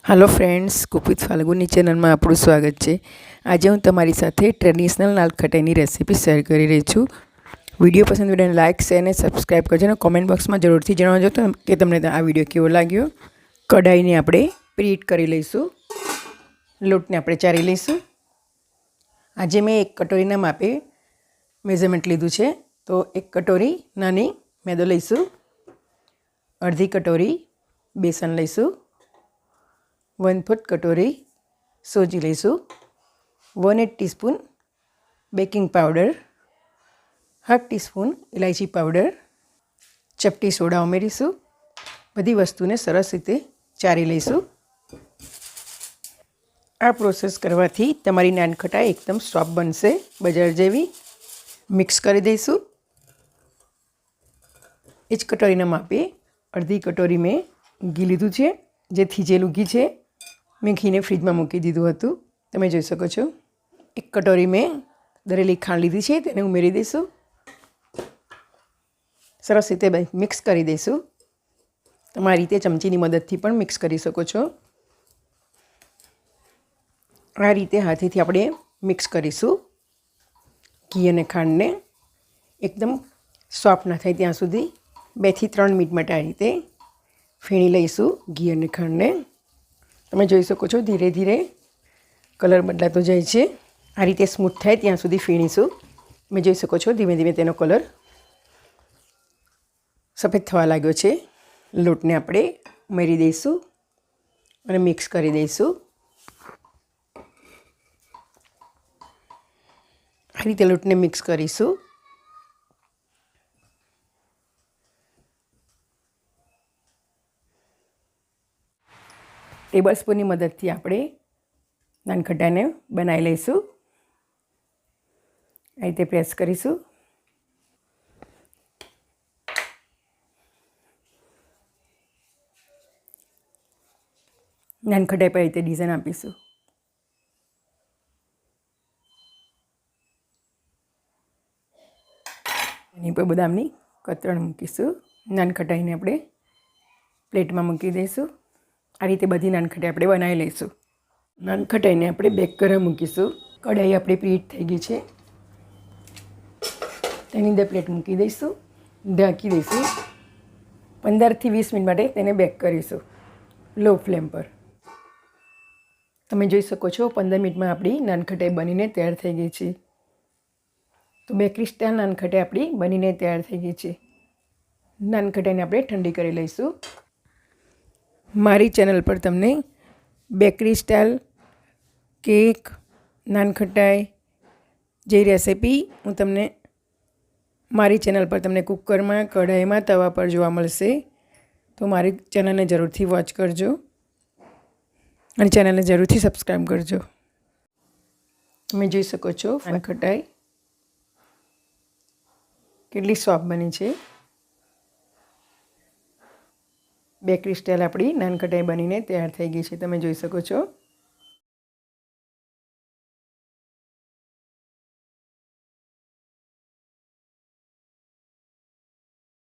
Hello friends, कुपित Falguni channel में आपणुं स्वागत है। आज हूँ तमारी साथे ट्रेडिशनल नाल खटाईनी रेसिपी शेर करी रही छूँ। विडियो पसंद विडियोने लाइक शेयर ने सब्सक्राइब करजो ने कॉमेंट बॉक्स में जरूरथी जणावजो कि तमने आ विडियो केवो लाग्यो। कढ़ाईने आपणे प्रीहीट करी लईशुं। लोटने आपणे चारी लईशुं। आज मैं एक कटोरीना मापे मेजरमेंट लीधुं छे, तो एक कटोरी नानी मैदो लईशुं। अर्धी कटोरी बेसन लईशुं। 1/4 कटोरी सोजी लईशुं। 1/8 टीस्पून बेकिंग पाउडर, 1/2 टीस्पून इलायची पाउडर, चपटी सोडा उमेरीशुं। बधी वस्तुने सरस रीते चारी लईशुं। आ प्रोसेस करवाथी तमारी नानखटाई एकदम सॉफ्ट बनशे, बजार जेवी। मिक्स करी दईशुं। ए ज कटोरीना मापे अर्धी कटोरी में घी लीधुं छे, जे थीजेलुं घी छे। मैं घी ने फ्रीज में मूकी दीधुं हतुं, तमे जोई शको छो। एक कटोरी में दरेली खांड लीधी छे, तेने उमेरी दईशुं। सरस रीते मिक्स करी दईशुं। तमारी रीते चमचीनी मददथी पण मिक्स करी शको छो। आ रीते हाथेथी आपणे मिक्स करीशुं। घी अने खांडने एकदम सॉफ्ट न थाय त्यां सुधी 2 થી 3 मिनिट माटे आ रीते फीणी लईशुं घी अने खांडने। તમે જોઈ શકો છો ધીરે ધીરે કલર બદલાતો જાય છે। આ રીતે સ્મૂથ થાય ત્યાં સુધી ફીણીશું। તમે જોઈ શકો છો ધીમે ધીમે તેનો કલર સફેદ થવા લાગ્યો છે। લોટને આપણે ઉમેરી દઈશું અને મિક્સ કરી દઈશું। આ રીતે લોટને મિક્સ કરીશું। टेबल स्पून की मदद थी आपणे नानखटाने बनाई लईशुं। आ रीते प्रेस करीशुं। नानखटाई पर रीते डिजाइन आपीशुं। एनी पर बदामनी कतरण मूकीशुं। नानखटाईने आपणे प्लेट में मूकी दईशुं। आ रीते बधी नानखटाई आपणे बनावी लईशुं। नानखटाईने आपणे बेक करवा मूकीशुं। कढ़ाई आपणी प्रीहीट थई गई छे, तेनी अंदर प्लेट मूकी दईशुं, ढांकी दईशुं। 15 થી 20 मिनिट माटे तेने बेक करीशुं लो फ्लेम पर। तमे जोई शको छो 15 मिनिट में आपणी नानखटाई बनीने तैयार थई गई छे। तो बेकरी स्टाइल नानखटाई आपणी बनीने तैयार थई गई छे। नानखटाईने आपणे ठंडी करी लईशुं। मारी चैनल पर तमने बेकरी स्टाइल केक, नानखटाई जे रेसिपी हूँ तमने मारी चैनल पर तमने कुकर में, कढ़ाई में, तवा पर जोवा मळशे। तो मारी चैनल ने जरूरथी वॉच करजो और चैनल ने जरूरथी सब्सक्राइब करजो। तमे जोई शको छो नानखटाई केटली सॉफ्ट बनी छे। बेकरी स्टाइल आपणी नानखटाई बनीने तैयार थई गई छे। तमे जोई शको छो।